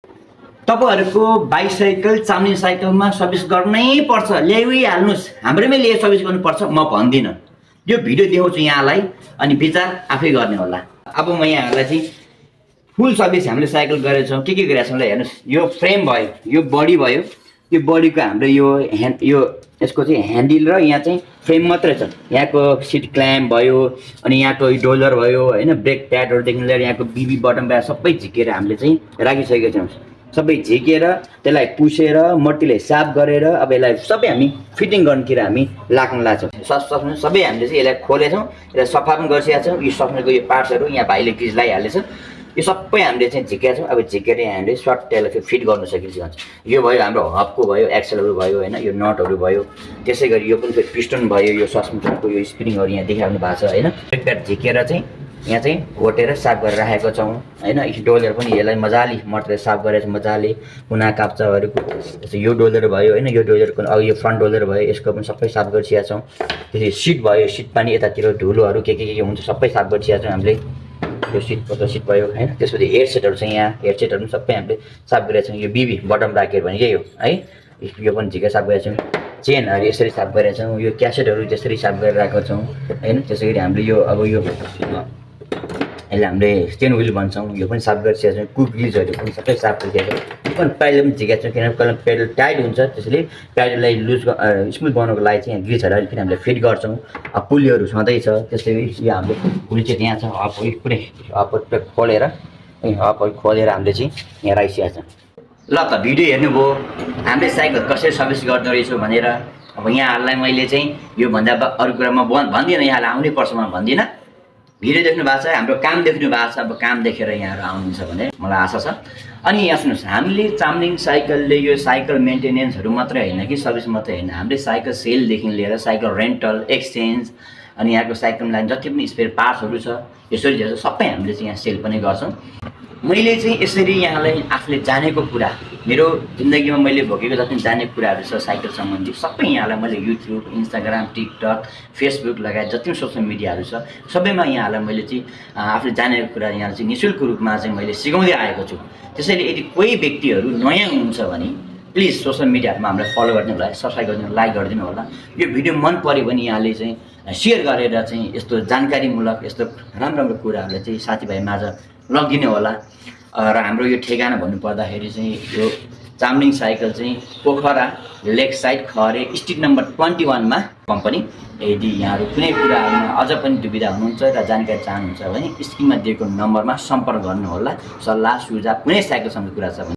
तपाईहरुको बाइसाइकल चाम्लिङ साइकलमा सर्भिस गर्नै पर्छ, ल्याइहाल्नुस्, हाम्रैमै ल्याएर सर्भिस गर्नुपर्छ म भन्दिनँ। यो भिडियो देखाउँछु यहाँलाई अनि विचार आफै गर्ने होला। अब म यहाँहरूलाई चाहिँ फुल सर्भिस हामीले साइकल गरेछौँ, के गरेछौँ ल हेर्नुस्। यो फ्रेम भयो, यो बडी भयो, यो बडीको हाम्रो यो यसको चाहिँ ह्यान्डल र यहाँ चाहिँ फ्रेम मात्रै छ। यहाँको सिट क्ल्याम्प भयो अनि यहाँको डोलर भयो हैन, ब्रेक प्याडहरुदेखि लिएर यहाँको बीबी बटम प्याड सबै झिकेर हामीले चाहिँ राखिसकेका छौँ। सबै झिकेर त्यसलाई पुसेर मट्टीले साफ गरेर अब यसलाई सबै हामी फिटिङ गर्नतिर हामी लाग्न लाग्छौँ। सबै हामीले चाहिँ यसलाई खोलेछौँ, यसलाई सफा पनि गरिसकेका छौँ। यो सफ्टवेयरको यो पार्ट्सहरू यहाँ भाइले ग्रिज लगाइहालेछ। यो सबै हामीले चाहिँ झिकेका छौँ। अब झिकेर हामीले सर्ट त्यसलाई फिट गर्न सकिन्छ। यो भयो हाम्रो हबको भयो, एक्सलहरू भयो हैन, यो नटहरू भयो। त्यसै गरी यो पनि फेरि पिस्टन भयो, यो सस्पेन्सनको यो स्प्रिङहरू यहाँ देखाउनु भएको छ हैन। ब्रेक प्याड झिकेर चाहिँ यहाँ चाहिँ घोटेर साफ गरेर राखेको छौँ हैन। डोलर पनि यसलाई मजाले मट्टीले साफ गरेर मजाले कुना काप्चाहरूको यो डोलर भयो हैन, यो डोलरको अब यो फ्रन्ट डोलर भयो, यसको पनि सबै साफ गरिसकेका छौँ। त्यसरी सिट भयो, सिट पनि यतातिर धुलोहरू के हुन्छ सबै साफ गरिसकेका छौँ हामीले। यो सिट भयो हैन। त्यसपछि हेड सेटहरू छ, यहाँ हेड सेटहरू पनि सबै हामीले साफ गरेका छौँ। यो बीबी बटम राखेर भने यही हो है, यो पनि झिकेर साफ गरेका छौँ। चेनहरू यसरी साफ गरेका छौँ। यो क्यासेटहरू त्यसरी साफ गरेर राखेको छौँ हैन। त्यसै गरी हामीले यो अब यो यसलाई हामीले स्टेन व्हिल भन्छौँ, यो पनि साफ गरिसकेका छौँ। कुक ग्रिजहरू पनि सबै साफ गरिसकेका छौँ। यो पनि प्याडल पनि झिकेका छौँ, किनभने कहिले प्याडल टाइट हुन्छ, त्यसैले प्याडललाई लुज स्मुथ बनाउनको लागि चाहिँ यहाँ ग्रिजहरू फेरि हामीले फिट गर्छौँ। पुलीहरू छँदैछ। त्यसै गरी यो हाम्रो पुली चाहिँ यहाँ छ, हपहरू पुरै हपहरू खोलेर हपहरू खोलेर हामीले चाहिँ यहाँ राखिसकेका छौँ। ल त भिडियो हेर्नुभयो हामीले साइकल कसरी सर्भिस गर्दो रहेछु भनेर। अब यहाँहरूलाई मैले चाहिँ योभन्दा अरू कुरा म भन्दिनँ, यहाँलाई आउनै पर्छ म भन्दिनँ। भिडियो देख्नु भएको छ, हाम्रो काम देख्नु भएको छ। अब काम देखेर यहाँहरू आउनुहुन्छ भने मलाई आशा छ। अनि यहाँ सुन्नुहोस्, हामीले चाम्लिङ साइकलले यो साइकल मेन्टेनेन्सहरू मात्रै होइन कि सर्भिस मात्रै होइन, हामीले साइकल सेलदेखि लिएर साइकल रेन्टल, एक्सचेन्ज अनि यहाँको साइकलमा लागि जति पनि स्पेयर पार्ट्सहरू छ यसरी धेरै सबै हामीले चाहिँ यहाँ सेल पनि गर्छौँ। मैले चाहिँ यसरी यहाँलाई आफूले जानेको कुरा, मेरो जिन्दगीमा मैले भोगेको जति जानेको कुराहरू छ साइकल सम्बन्धी सबै यहाँलाई मैले युट्युब, इन्स्टाग्राम, टिकटक, फेसबुक लगायत जति पनि सोसियल मिडियाहरू छ सबैमा यहाँलाई मैले चाहिँ आफूले जानेको कुरा यहाँ चाहिँ निःशुल्क रूपमा चाहिँ मैले सिकाउँदै आएको छु। त्यसैले यदि कोही व्यक्तिहरू नयाँ हुनुहुन्छ भने प्लिज सोसियल मिडियाहरूमा हामीलाई फलो गरिदिनु होला, सब्सक्राइब गरिदिनु, लाइक गरिदिनु होला। यो भिडियो मन पऱ्यो भने यहाँले चाहिँ सेयर गरेर चाहिँ यस्तो जानकारीमूलक यस्तो राम्रो कुराहरूलाई चाहिँ साथीभाइ माझ लगिदिनु होला। र हाम्रो यो ठेगाना भन्नुपर्दाखेरि चाहिँ यो चाम्लिङ साइकल चाहिँ पोखरा लेक साइड खरे स्ट्रिट नम्बर 21 कम्पनी। यदि यहाँहरू कुनै कुराहरूमा अझ पनि दुविधा हुनुहुन्छ र जानकारी चाहनुहुन्छ भने स्क्रिनमा दिएको नम्बरमा सम्पर्क गर्नुहोला। सल्लाह सुझाव कुनै साइकलसँग कुरा छ भने